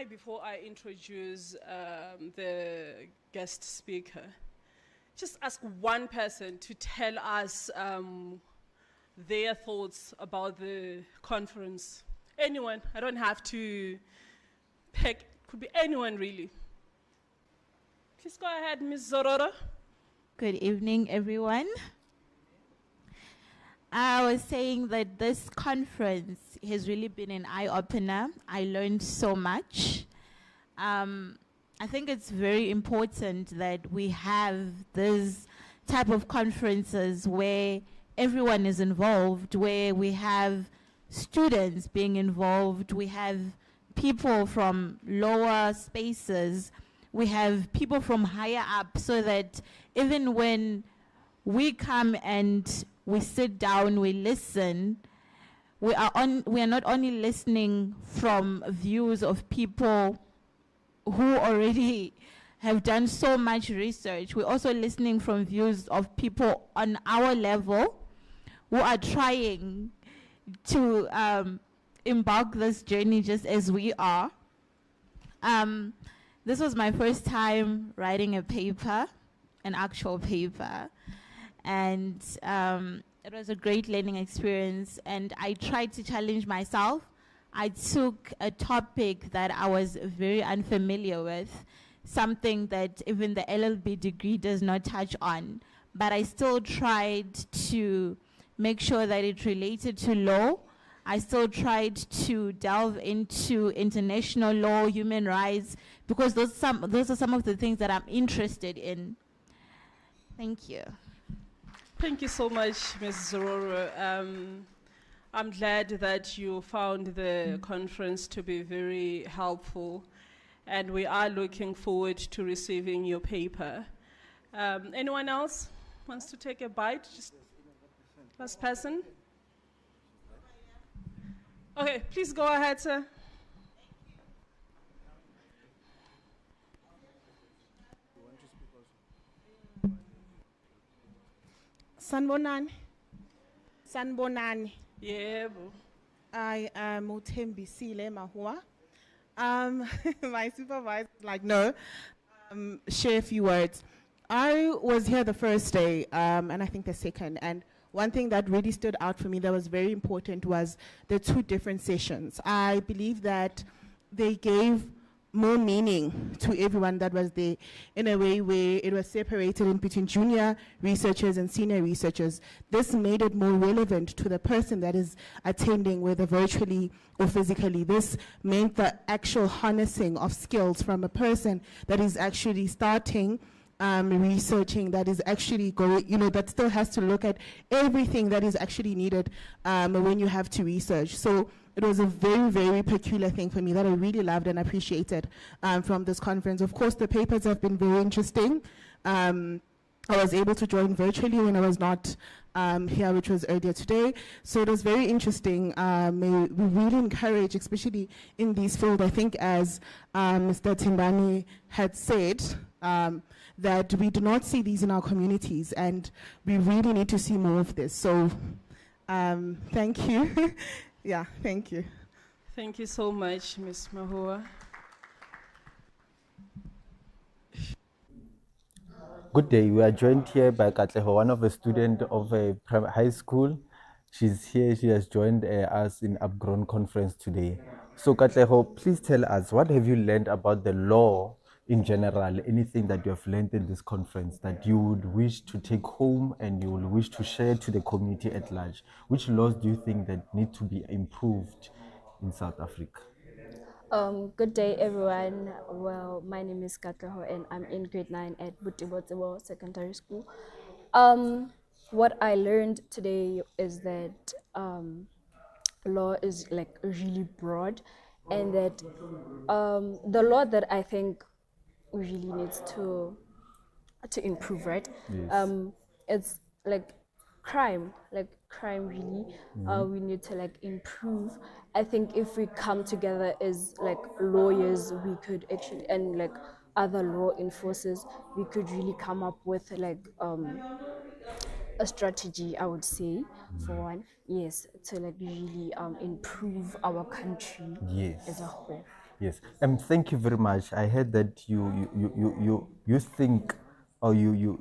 before I introduce the guest speaker, just ask one person to tell us their thoughts about the conference. Anyone, I don't have to pick, could be anyone really. Please go ahead, Ms. Zororo. Good evening, everyone. I was saying that this conference has really been an eye-opener. I learned so much. I think it's very important that we have this type of conferences where everyone is involved, where we have students being involved, we have people from lower spaces, we have people from higher up, so that even when we come and we sit down, we listen, we are not only listening from views of people who already have done so much research, we're also listening from views of people on our level who are trying to embark this journey just as we are. This was my first time writing a paper, an actual paper, and it was a great learning experience, and I tried to challenge myself. I took a topic that I was very unfamiliar with, something that even the LLB degree does not touch on, but I still tried to make sure that it related to law. I still tried to delve into international law, human rights, because those are some of the things that I'm interested in. Thank you. Thank you so much, Ms. Zororo. I'm glad that you found the conference to be very helpful, and we are looking forward to receiving your paper. Anyone else wants to take a bite? Just last person. Okay, please go ahead, sir. Sanbonani. Sanbonani. Yeah. I am Utembisile Mahua. My supervisor, no, share a few words. I was here the first day, and I think the second, and one thing that really stood out for me that was very important was the two different sessions. I believe that they gave more meaning to everyone that was there, in a way where it was separated in between junior researchers and senior researchers. This made it more relevant to the person that is attending, whether virtually or physically. This meant the actual harnessing of skills from a person that is actually starting researching, that is actually going, that still has to look at everything that is actually needed when you have to research. So it was a very, very peculiar thing for me that I really loved and appreciated from this conference. Of course, the papers have been very interesting. I was able to join virtually when I was not here, which was earlier today. So it was very interesting. We really encourage, especially in these fields, I think as Mr. Timbani had said, that we do not see these in our communities, and we really need to see more of this. So thank you. Yeah, thank you. Thank you so much, Ms. Mahua. Good day. We are joined here by Katleho, one of the students of a high school. She's here. She has joined us in APGroN conference today. So Katleho, please tell us, what have you learned about the law in general? Anything that you have learned in this conference that you would wish to take home and you would wish to share to the community at large? Which laws do you think that need to be improved in South Africa? Good day, everyone. Well, my name is Katleho and I'm in grade 9 at Butibotsebo Secondary School. What I learned today is that law is really broad, and that the law that I think really needs to improve, right? Yes. It's crime really. We need to improve. I think if we come together as lawyers, we could actually, and other law enforcers, we could really come up with a strategy, I would say, for one, yes, to really improve our country Yes. as a whole. Yes, thank you very much. I heard that you think, or your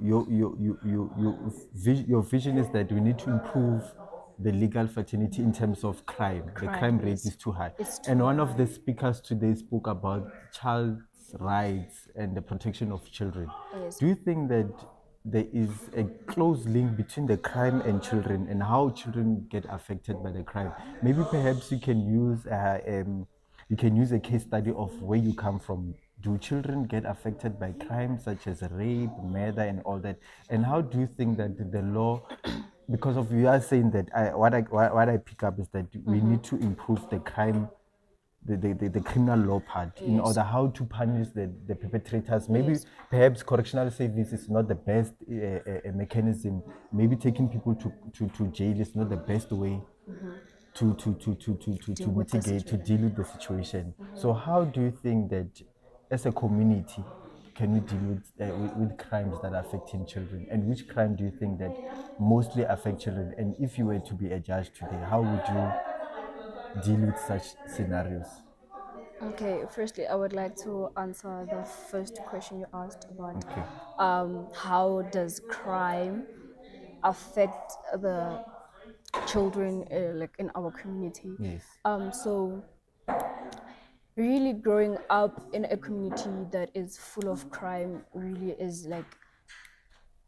vision is that we need to improve the legal fraternity in terms of crime. The crime rate Yes. is too high. It's too And one of high. the speakers today spoke about child's rights and the protection of children. Yes. Do you think that there is a close link between the crime and children, and how children get affected by the crime? Maybe perhaps you can use a case study of where you come from. Do children get affected by crime such as rape, murder, and all that? And how do you think that the law, because of you are saying that what I pick up is that we need to improve the crime, the criminal law part, in Yes. order how to punish the perpetrators. Maybe perhaps correctional service is not the best mechanism. Maybe taking people to jail is not the best way to Deal with the mitigate, to situation. deal with the situation. So how do you think that as a community can we deal with crimes that are affecting children? And which crime do you think that mostly affect children? And if you were to be a judge today, how would you deal with such scenarios? Okay, firstly, I would like to answer the first question you asked about Okay. how does crime affect the children like in our community. Yes. So really growing up in a community that is full of crime really is like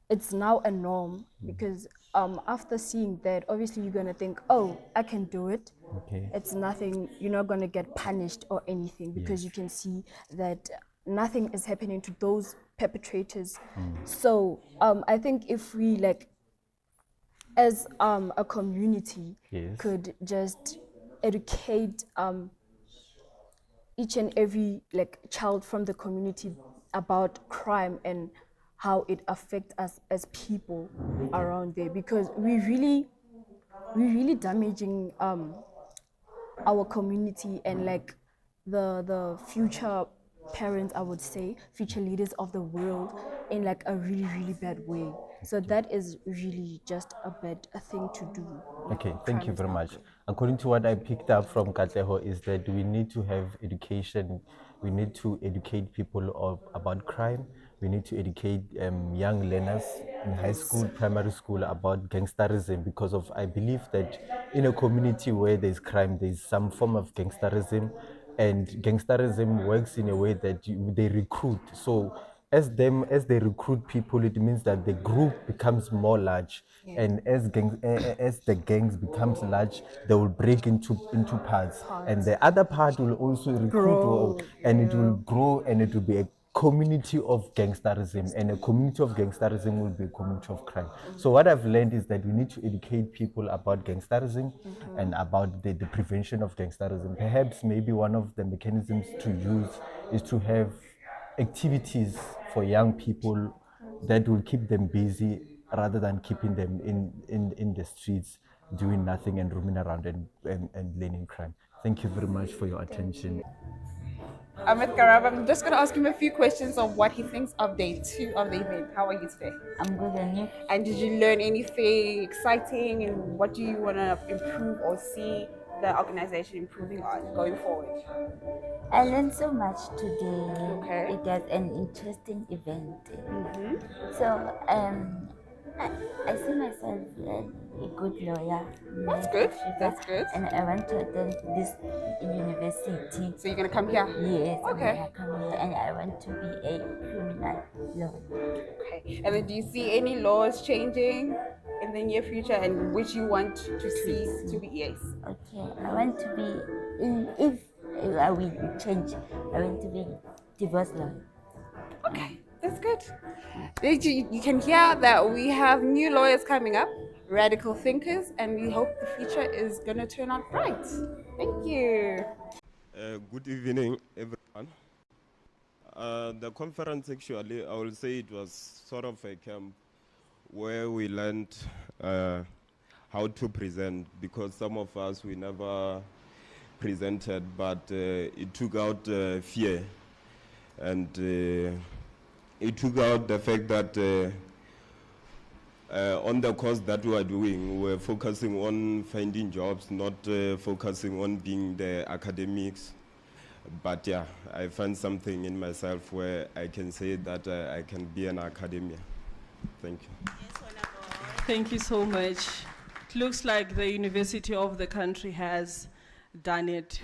it's now a norm because after seeing that, obviously you're gonna think, oh, I can do it. Okay. It's nothing. You're not gonna get punished or anything because you can see that nothing is happening to those perpetrators. So I think if we like, as a community, Yes. could just educate each and every like child from the community about crime and how it affects us as people around there, because we really damaging our community and like the future parents, I would say, future leaders of the world in like a really bad way. So that is really just a thing to do. Okay, thank you Crime is very not much. good. According to what I picked up from Katleho is that we need to have education. We need to educate people about crime. We need to educate young learners in high school, primary school about gangsterism, because of I believe that in a community where there's crime, there's some form of gangsterism, and gangsterism works in a way that they recruit. So as they recruit people, it means that the group becomes more large, and as the gangs becomes large, they will break into parts, and the other part will also recruit, and it will grow, and it will be a community of gangsterism, and a community of gangsterism will be a community of crime. So what I've learned is that we need to educate people about gangsterism and about the prevention of gangsterism. Perhaps maybe one of the mechanisms to use is to have activities for young people that will keep them busy rather than keeping them in the streets doing nothing and roaming around and learning crime. Thank you very much for your attention. Amit Karab, I'm just going to ask him a few questions of what he thinks of day 2 of the event. How are you today? I'm good, and you? And did you learn anything exciting, and what do you want to improve or see the organization improving on going forward? I learned so much today. Okay. It was an interesting event. So I see myself a good lawyer. That's good. That's good. And I want to attend this university. So you're going to come here? Yes. Okay. I come here, and I want to be a criminal lawyer. Okay. And then do you see any laws changing in the near future, and which you want to see to be? Yes. Okay. I want to be, if I will change, I want to be divorce lawyer. Okay, that's good. You can hear that we have new lawyers coming up, radical thinkers, and we hope the future is going to turn out bright. Thank you. Good evening, everyone. The conference, actually, I will say it was sort of a camp where we learned how to present, because some of us, we never presented, but it took out fear, and it took out the fact that on the course that we are doing, we're focusing on finding jobs, not focusing on being the academics. But yeah, I find something in myself where I can say that I can be an academia. Thank you. Thank you so much. It looks like the university of the country has done it.